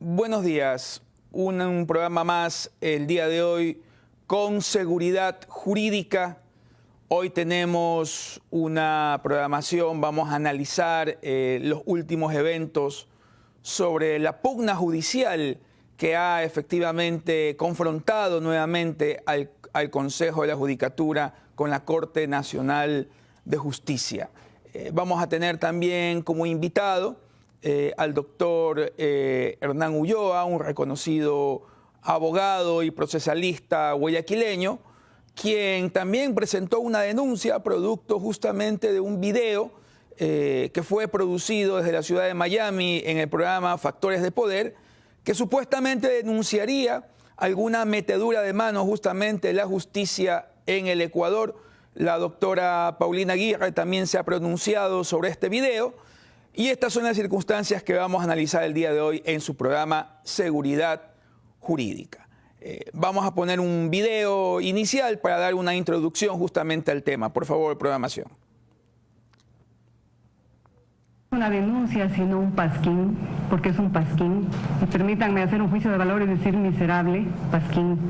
Buenos días. Un programa más el día de hoy con seguridad jurídica. Hoy tenemos una programación, vamos a analizar los últimos eventos sobre la pugna judicial que ha efectivamente confrontado nuevamente al Consejo de la Judicatura con la Corte Nacional de Justicia. Vamos a tener también como invitado al doctor Hernán Ulloa, un reconocido abogado y procesalista guayaquileño, quien también presentó una denuncia producto justamente de un video que fue producido desde la ciudad de Miami en el programa Factores de Poder, que supuestamente denunciaría alguna metedura de mano justamente de la justicia en el Ecuador. La doctora Paulina Aguirre también se ha pronunciado sobre este video. Y estas son las circunstancias que vamos a analizar el día de hoy en su programa Seguridad Jurídica. Vamos a poner un video inicial para dar una introducción justamente al tema. Por favor, programación. Una denuncia, sino un pasquín, porque es un pasquín. Y permítanme hacer un juicio de valor y decir miserable, pasquín.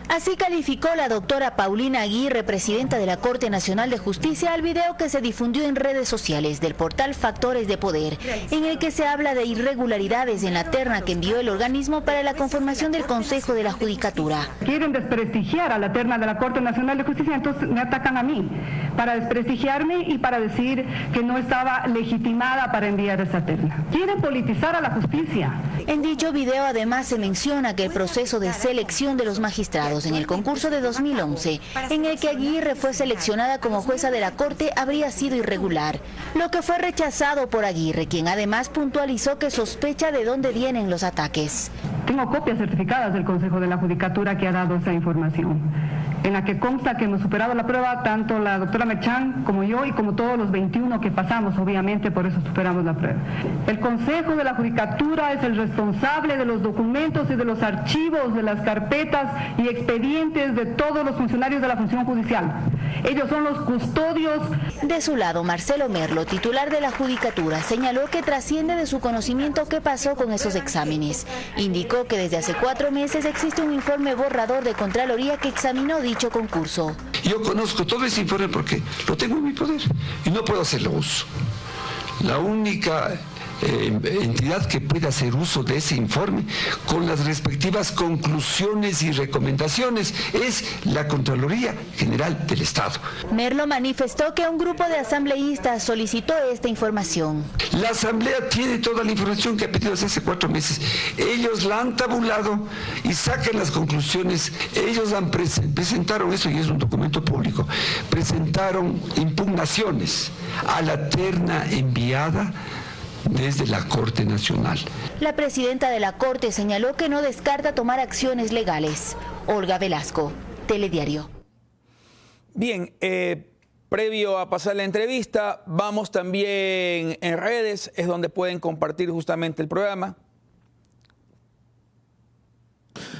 Así calificó la doctora Paulina Aguirre, presidenta de la Corte Nacional de Justicia, al video que se difundió en redes sociales del portal Factores de Poder, en el que se habla de irregularidades en la terna que envió el organismo para la conformación del Consejo de la Judicatura. Quieren desprestigiar a la terna de la Corte Nacional de Justicia, entonces me atacan a mí, para desprestigiarme y para decir que no estaba legitimada para enviar esa terna. Quieren politizar a la justicia. En dicho video además se menciona que el proceso de selección de los magistrados en el concurso de 2011, en el que Aguirre fue seleccionada como jueza de la Corte, habría sido irregular, lo que fue rechazado por Aguirre, quien además puntualizó que sospecha de dónde vienen los ataques. Tengo copias certificadas del Consejo de la Judicatura que ha dado esa información, en la que consta que hemos superado la prueba tanto la doctora Mechán como yo y como todos los 21 que pasamos, obviamente por eso superamos la prueba. El Consejo de la Judicatura es el responsable de los documentos y de los archivos de las carpetas y expedientes de todos los funcionarios de la función judicial. Ellos son los custodios. De su lado, Marcelo Merlo, titular de la Judicatura, señaló que trasciende de su conocimiento qué pasó con esos exámenes. Indicó que desde hace 4 meses existe un informe borrador de Contraloría que examinó dicho concurso. Yo conozco todo ese informe porque lo tengo en mi poder y no puedo hacerle uso. La única entidad que puede hacer uso de ese informe con las respectivas conclusiones y recomendaciones es la Contraloría General del Estado. Merlo manifestó que un grupo de asambleístas solicitó esta información. La Asamblea tiene toda la información que ha pedido desde hace 4 meses. Ellos la han tabulado y sacan las conclusiones. Ellos presentaron eso y es un documento público. Presentaron impugnaciones a la terna enviada desde la Corte Nacional. La presidenta de la Corte señaló que no descarta tomar acciones legales. Olga Velasco, Telediario. Bien, previo a pasar la entrevista, vamos también en redes, es donde pueden compartir justamente el programa.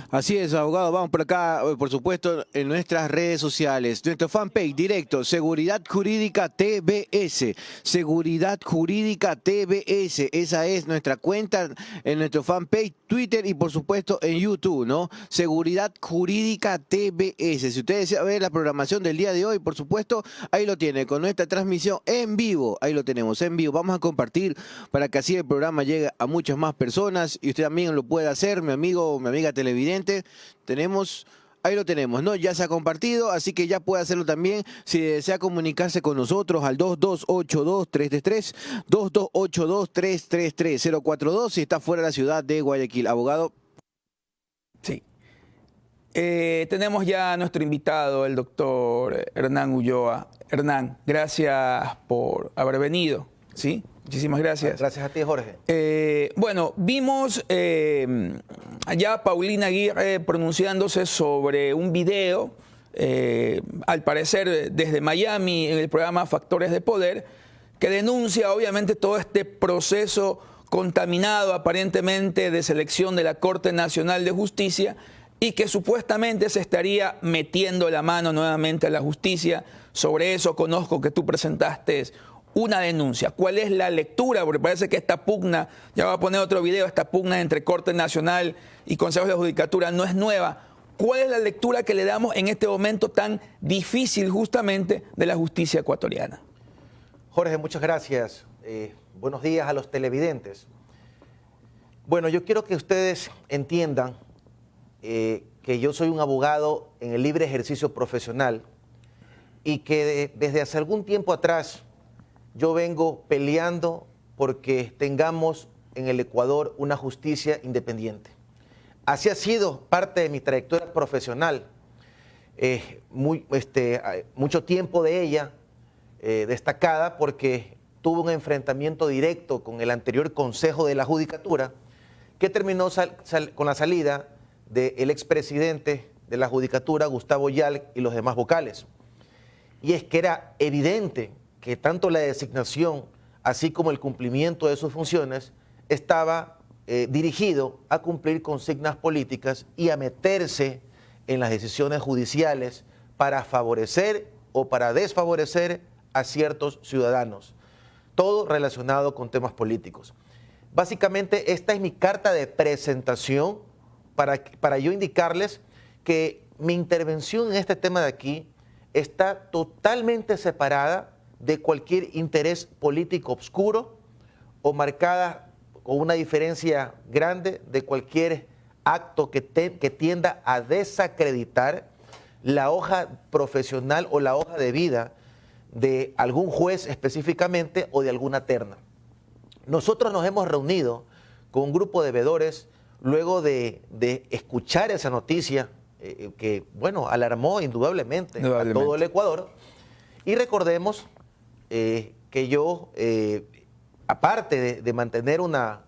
Así es, abogado. Vamos por acá, por supuesto, en nuestras redes sociales. Nuestro fanpage directo, Seguridad Jurídica TBS. Seguridad Jurídica TBS. Esa es nuestra cuenta en nuestro fanpage, Twitter y, por supuesto, en YouTube, ¿no? Seguridad Jurídica TBS. Si usted desea ver la programación del día de hoy, por supuesto, ahí lo tiene, con nuestra transmisión en vivo. Ahí lo tenemos, en vivo. Vamos a compartir para que así el programa llegue a muchas más personas y usted también lo pueda hacer, mi amigo, mi amiga televidente. Ahí lo tenemos, ¿no? Ya se ha compartido, así que ya puede hacerlo también si desea comunicarse con nosotros al 2282-333, 2282-333, 042 si está fuera de la ciudad de Guayaquil. Abogado. Sí. Tenemos ya a nuestro invitado, el doctor Hernán Ulloa. Hernán, gracias por haber venido, ¿sí? Muchísimas gracias. Gracias a ti, Jorge. Bueno, vimos allá Paulina Aguirre pronunciándose sobre un video, al parecer desde Miami, en el programa Factores de Poder, que denuncia obviamente todo este proceso contaminado aparentemente de selección de la Corte Nacional de Justicia y que supuestamente se estaría metiendo la mano nuevamente a la justicia. Sobre eso conozco que tú presentaste una denuncia. ¿Cuál es la lectura? Porque parece que esta pugna, ya voy a poner otro video, esta pugna entre Corte Nacional y Consejo de Judicatura no es nueva. ¿Cuál es la lectura que le damos en este momento tan difícil justamente de la justicia ecuatoriana? Jorge, muchas gracias. Buenos días a los televidentes. Bueno, yo quiero que ustedes entiendan que yo soy un abogado en el libre ejercicio profesional y que desde hace algún tiempo atrás yo vengo peleando porque tengamos en el Ecuador una justicia independiente. Así ha sido parte de mi trayectoria profesional, mucho tiempo de ella destacada porque tuve un enfrentamiento directo con el anterior Consejo de la Judicatura que terminó con la salida del expresidente de la Judicatura, Gustavo Yal, y los demás vocales. Y es que era evidente que tanto la designación así como el cumplimiento de sus funciones estaba dirigido a cumplir consignas políticas y a meterse en las decisiones judiciales para favorecer o para desfavorecer a ciertos ciudadanos, todo relacionado con temas políticos. Básicamente esta es mi carta de presentación para yo indicarles que mi intervención en este tema de aquí está totalmente separada de cualquier interés político oscuro o marcada con una diferencia grande de cualquier acto que tienda a desacreditar la hoja profesional o la hoja de vida de algún juez específicamente o de alguna terna. Nosotros nos hemos reunido con un grupo de veedores luego de escuchar esa noticia que, bueno, alarmó indudablemente a todo el Ecuador. Y recordemos que yo, aparte de mantener una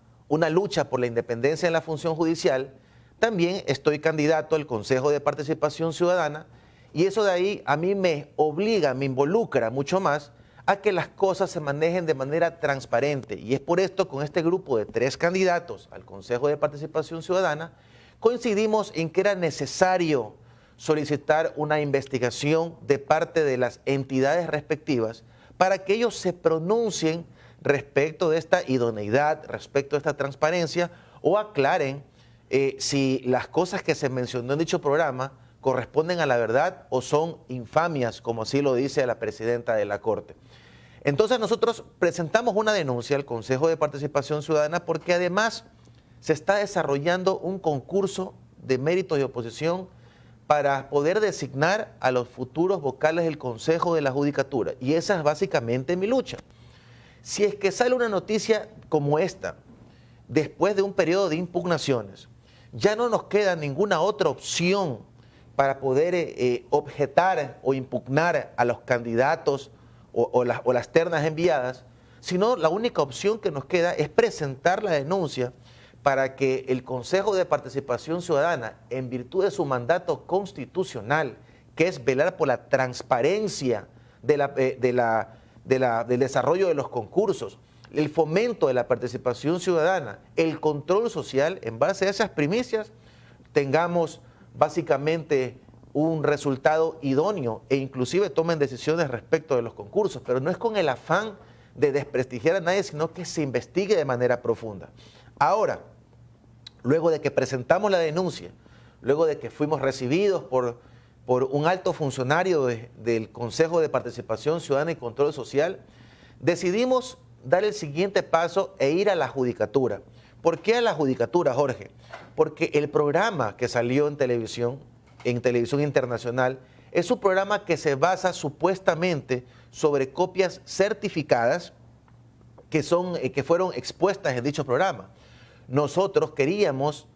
lucha por la independencia en la función judicial, también estoy candidato al Consejo de Participación Ciudadana y eso de ahí a mí me obliga, me involucra mucho más a que las cosas se manejen de manera transparente. Y es por esto, con este grupo de 3 candidatos al Consejo de Participación Ciudadana, coincidimos en que era necesario solicitar una investigación de parte de las entidades respectivas para que ellos se pronuncien respecto de esta idoneidad, respecto de esta transparencia, o aclaren si las cosas que se mencionó en dicho programa corresponden a la verdad o son infamias, como así lo dice la presidenta de la Corte. Entonces nosotros presentamos una denuncia al Consejo de Participación Ciudadana porque además se está desarrollando un concurso de méritos y oposición para poder designar a los futuros vocales del Consejo de la Judicatura. Y esa es básicamente mi lucha. Si es que sale una noticia como esta, después de un periodo de impugnaciones, ya no nos queda ninguna otra opción para poder objetar o impugnar a los candidatos o las ternas enviadas, sino la única opción que nos queda es presentar la denuncia para que el Consejo de Participación Ciudadana, en virtud de su mandato constitucional, que es velar por la transparencia del desarrollo de los concursos, el fomento de la participación ciudadana, el control social, en base a esas primicias, tengamos básicamente un resultado idóneo e inclusive tomen decisiones respecto de los concursos, pero no es con el afán de desprestigiar a nadie, sino que se investigue de manera profunda. Ahora, luego de que presentamos la denuncia, luego de que fuimos recibidos por un alto funcionario del Consejo de Participación Ciudadana y Control Social, decidimos dar el siguiente paso e ir a la Judicatura. ¿Por qué a la Judicatura, Jorge? Porque el programa que salió en televisión internacional, es un programa que se basa supuestamente sobre copias certificadas que fueron expuestas en dicho programa. Nosotros queríamos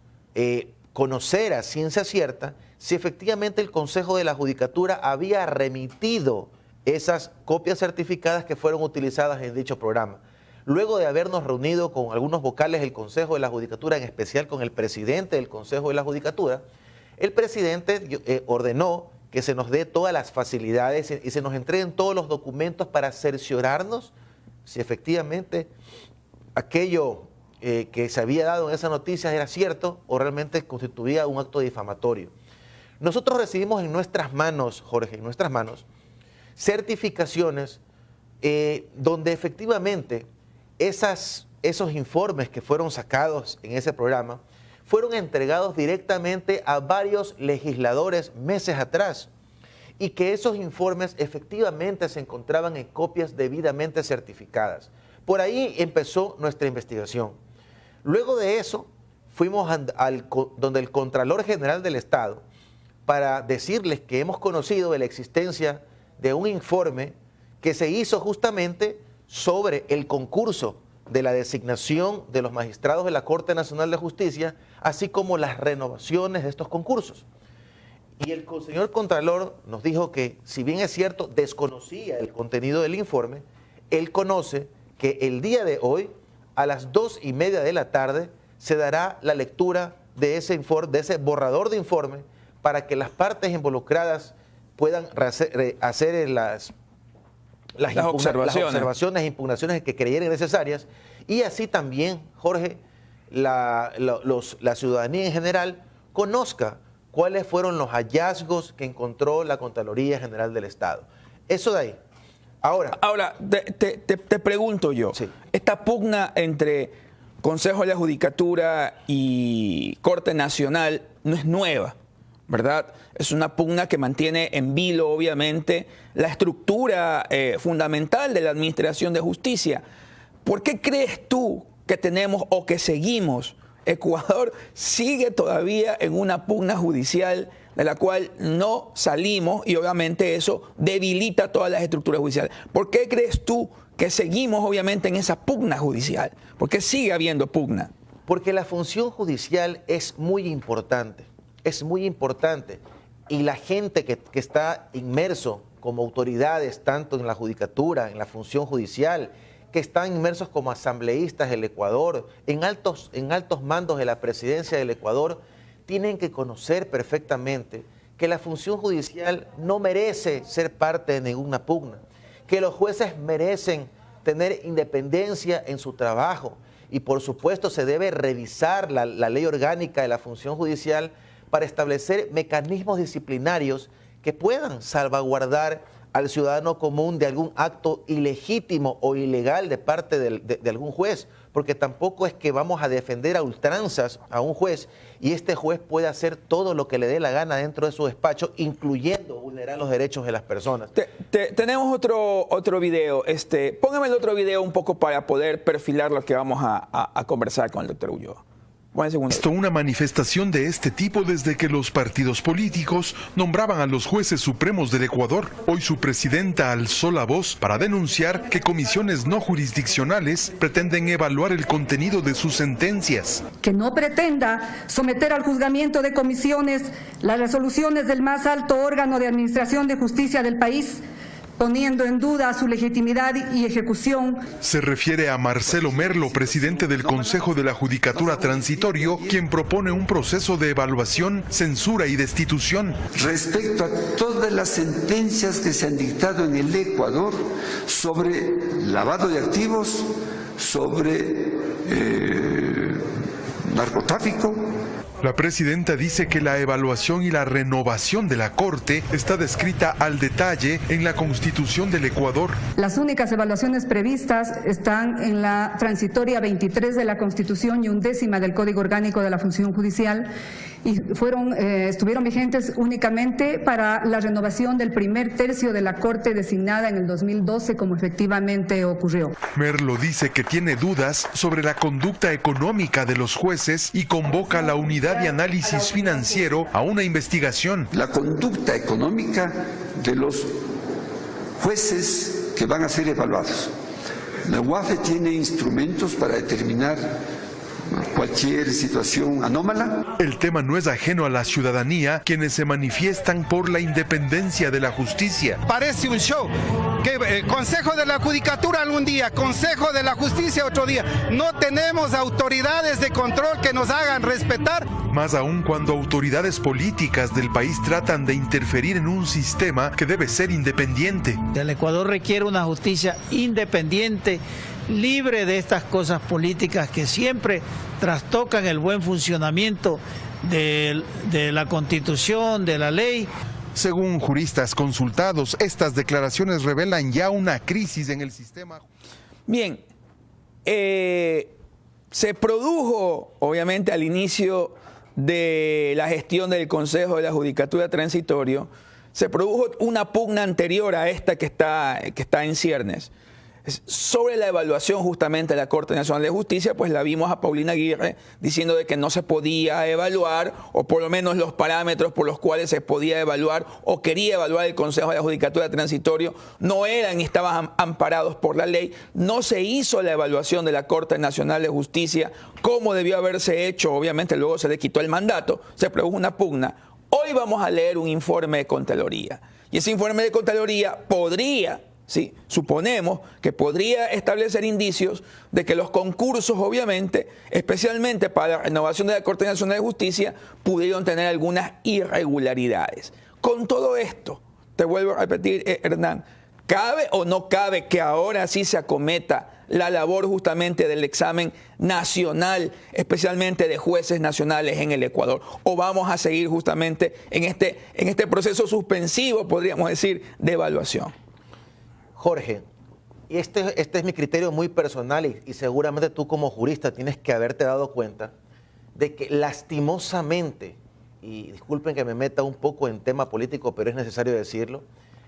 conocer a ciencia cierta si efectivamente el Consejo de la Judicatura había remitido esas copias certificadas que fueron utilizadas en dicho programa. Luego de habernos reunido con algunos vocales del Consejo de la Judicatura, en especial con el presidente del Consejo de la Judicatura, el presidente ordenó que se nos dé todas las facilidades y se nos entreguen todos los documentos para cerciorarnos si efectivamente aquello que se había dado en esa noticia era cierto o realmente constituía un acto difamatorio. Nosotros recibimos en nuestras manos, Jorge, en nuestras manos, certificaciones donde efectivamente esos informes que fueron sacados en ese programa fueron entregados directamente a varios legisladores meses atrás y que esos informes efectivamente se encontraban en copias debidamente certificadas. Por ahí empezó nuestra investigación. Luego de eso, fuimos donde el Contralor General del Estado para decirles que hemos conocido de la existencia de un informe que se hizo justamente sobre el concurso de la designación de los magistrados de la Corte Nacional de Justicia, así como las renovaciones de estos concursos. Y el señor Contralor nos dijo que, si bien es cierto, desconocía el contenido del informe, él conoce que el día de hoy, a las 2:30 de la tarde, se dará la lectura de ese informe, de ese borrador de informe, para que las partes involucradas puedan hacer las observaciones e impugnaciones que creyeren necesarias, y así también, Jorge, la ciudadanía en general conozca cuáles fueron los hallazgos que encontró la Contraloría General del Estado. Eso de ahí. Ahora te pregunto yo, sí, esta pugna entre Consejo de la Judicatura y Corte Nacional no es nueva, ¿verdad? Es una pugna que mantiene en vilo, obviamente, la estructura fundamental de la Administración de Justicia. ¿Por qué crees tú que tenemos o que seguimos? Ecuador sigue todavía en una pugna judicial de la cual no salimos y obviamente eso debilita todas las estructuras judiciales. ¿Por qué crees tú que seguimos obviamente en esa pugna judicial? ¿Por qué sigue habiendo pugna? Porque la función judicial es muy importante. Es muy importante, y la gente que está inmerso como autoridades, tanto en la judicatura, en la función judicial, que están inmersos como asambleístas del Ecuador, en altos mandos de la presidencia del Ecuador, tienen que conocer perfectamente que la función judicial no merece ser parte de ninguna pugna, que los jueces merecen tener independencia en su trabajo, y por supuesto se debe revisar la ley orgánica de la función judicial para establecer mecanismos disciplinarios que puedan salvaguardar al ciudadano común de algún acto ilegítimo o ilegal de parte de algún juez, porque tampoco es que vamos a defender a ultranzas a un juez y este juez puede hacer todo lo que le dé la gana dentro de su despacho, incluyendo vulnerar los derechos de las personas. Tenemos otro video. Póngame el otro video un poco para poder perfilar lo que vamos a conversar con el doctor Ulloa. Esto una manifestación de este tipo desde que los partidos políticos nombraban a los jueces supremos del Ecuador. Hoy su presidenta alzó la voz para denunciar que comisiones no jurisdiccionales pretenden evaluar el contenido de sus sentencias. Que no pretenda someter al juzgamiento de comisiones las resoluciones del más alto órgano de administración de justicia del país, poniendo en duda su legitimidad y ejecución. Se refiere a Marcelo Merlo, presidente del Consejo de la Judicatura Transitorio, quien propone un proceso de evaluación, censura y destitución. Respecto a todas las sentencias que se han dictado en el Ecuador sobre lavado de activos, sobre narcotráfico. La presidenta dice que la evaluación y la renovación de la Corte está descrita al detalle en la Constitución del Ecuador. Las únicas evaluaciones previstas están en la transitoria 23 de la Constitución y 11ª del Código Orgánico de la Función Judicial y estuvieron vigentes únicamente para la renovación del primer tercio de la Corte designada en el 2012, como efectivamente ocurrió. Merlo dice que tiene dudas sobre la conducta económica de los jueces y convoca a la Unidad de Análisis Financiero a una investigación. La conducta económica de los jueces que van a ser evaluados. La UAFE tiene instrumentos para determinar cualquier situación anómala. El tema no es ajeno a la ciudadanía, quienes se manifiestan por la independencia de la justicia. Parece un show, que Consejo de la Judicatura algún día, Consejo de la Justicia otro día. No tenemos autoridades de control que nos hagan respetar. Más aún cuando autoridades políticas del país tratan de interferir en un sistema que debe ser independiente. El Ecuador requiere una justicia independiente, libre de estas cosas políticas que siempre trastocan el buen funcionamiento de la Constitución, de la ley. Según juristas consultados, estas declaraciones revelan ya una crisis en el sistema. Bien, se produjo, obviamente, al inicio de la gestión del Consejo de la Judicatura Transitorio, se produjo una pugna anterior a esta que está en ciernes. Sobre la evaluación justamente de la Corte Nacional de Justicia, pues la vimos a Paulina Aguirre diciendo de que no se podía evaluar, o por lo menos los parámetros por los cuales se podía evaluar o quería evaluar el Consejo de la Judicatura Transitorio no eran y estaban amparados por la ley. No se hizo la evaluación de la Corte Nacional de Justicia como debió haberse hecho. Obviamente luego se le quitó el mandato, se produjo una pugna. Hoy vamos a leer un informe de Contraloría y ese informe de Contraloría podría... Sí, suponemos que podría establecer indicios de que los concursos, obviamente, especialmente para la renovación de la Corte Nacional de Justicia, pudieron tener algunas irregularidades. Con todo esto, te vuelvo a repetir, Hernán, ¿cabe o no cabe que ahora sí se acometa la labor justamente del examen nacional, especialmente de jueces nacionales en el Ecuador? ¿O vamos a seguir justamente en este proceso suspensivo, podríamos decir, de evaluación? Jorge, este es mi criterio muy personal y seguramente tú como jurista tienes que haberte dado cuenta de que lastimosamente, y disculpen que me meta un poco en tema político, pero es necesario decirlo,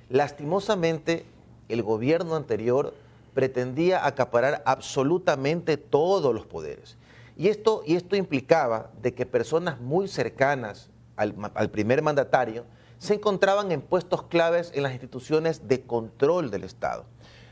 lastimosamente el gobierno anterior pretendía acaparar absolutamente todos los poderes. Y esto implicaba de que personas muy cercanas al primer mandatario se encontraban en puestos claves en las instituciones de control del Estado.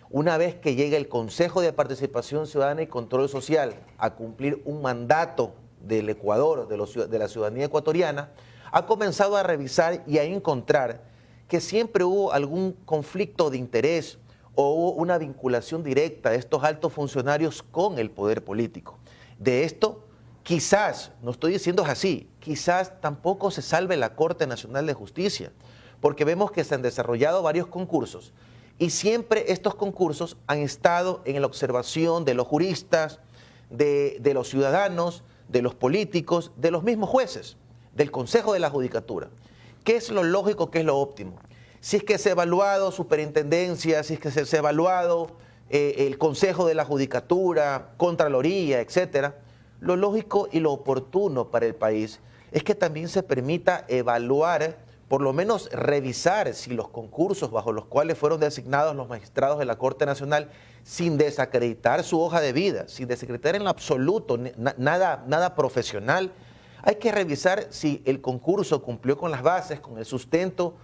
Una vez que llega el Consejo de Participación Ciudadana y Control Social a cumplir un mandato del Ecuador, de la ciudadanía ecuatoriana, ha comenzado a revisar y a encontrar que siempre hubo algún conflicto de interés o hubo una vinculación directa de estos altos funcionarios con el poder político. De esto, quizás, no estoy diciendo es así, quizás tampoco se salve la Corte Nacional de Justicia, porque vemos que se han desarrollado varios concursos y siempre estos concursos han estado en la observación de los juristas, de los ciudadanos, de los políticos, de los mismos jueces, del Consejo de la Judicatura. ¿Qué es lo lógico, qué es lo óptimo? Si es que se ha evaluado superintendencia, si es que se ha evaluado el Consejo de la Judicatura, Contraloría, etcétera, lo lógico y lo oportuno para el país es que también se permita evaluar, por lo menos revisar si los concursos bajo los cuales fueron designados los magistrados de la Corte Nacional, sin desacreditar su hoja de vida, sin desacreditar en lo absoluto nada profesional, hay que revisar si el concurso cumplió con las bases, con el sustento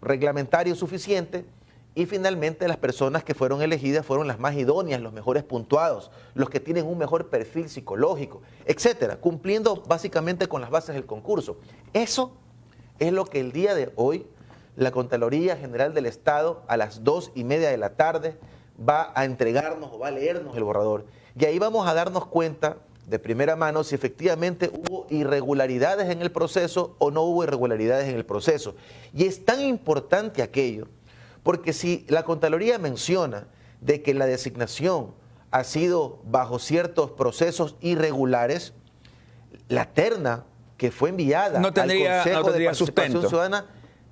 reglamentario suficiente. Y finalmente las personas que fueron elegidas fueron las más idóneas, los mejores puntuados, los que tienen un mejor perfil psicológico, etcétera, cumpliendo básicamente con las bases del concurso. Eso es lo que el día de hoy la Contraloría General del Estado a las 2:30 de la tarde va a entregarnos o va a leernos el borrador. Y ahí vamos a darnos cuenta de primera mano si efectivamente hubo irregularidades en el proceso o no hubo irregularidades en el proceso. Y es tan importante aquello, porque si la Contraloría menciona de que la designación ha sido bajo ciertos procesos irregulares, la terna que fue enviada al Consejo de Participación Ciudadana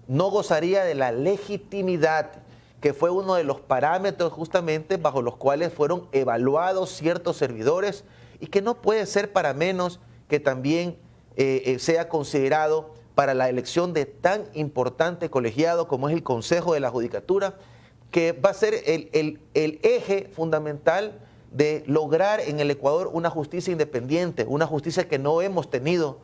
no gozaría de la legitimidad, que fue uno de los parámetros justamente bajo los cuales fueron evaluados ciertos servidores y que no puede ser para menos que también sea considerado para la elección de tan importante colegiado como es el Consejo de la Judicatura, que va a ser el eje fundamental de lograr en el Ecuador una justicia independiente, una justicia que no hemos tenido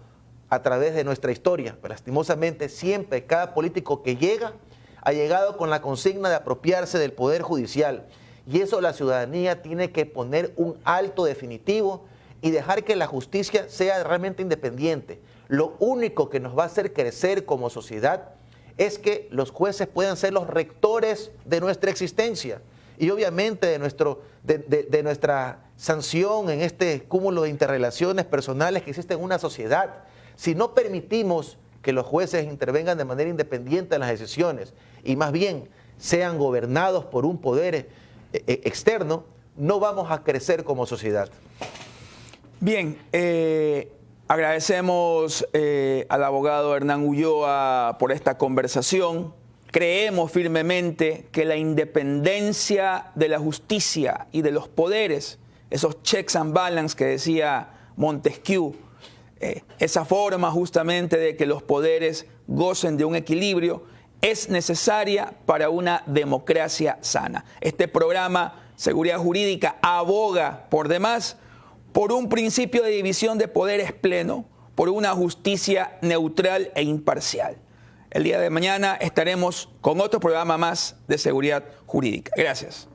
a través de nuestra historia. Pero lastimosamente siempre cada político que llega ha llegado con la consigna de apropiarse del poder judicial. Y eso la ciudadanía tiene que poner un alto definitivo y dejar que la justicia sea realmente independiente. Lo único que nos va a hacer crecer como sociedad es que los jueces puedan ser los rectores de nuestra existencia y obviamente de nuestra sanción en este cúmulo de interrelaciones personales que existen en una sociedad. Si no permitimos que los jueces intervengan de manera independiente en las decisiones y más bien sean gobernados por un poder externo, no vamos a crecer como sociedad. Bien, Agradecemos al abogado Hernán Ulloa por esta conversación. Creemos firmemente que la independencia de la justicia y de los poderes, esos checks and balances que decía Montesquieu, esa forma justamente de que los poderes gocen de un equilibrio, es necesaria para una democracia sana. Este programa, Seguridad Jurídica, aboga por demás por un principio de división de poderes pleno, por una justicia neutral e imparcial. El día de mañana estaremos con otro programa más de Seguridad Jurídica. Gracias.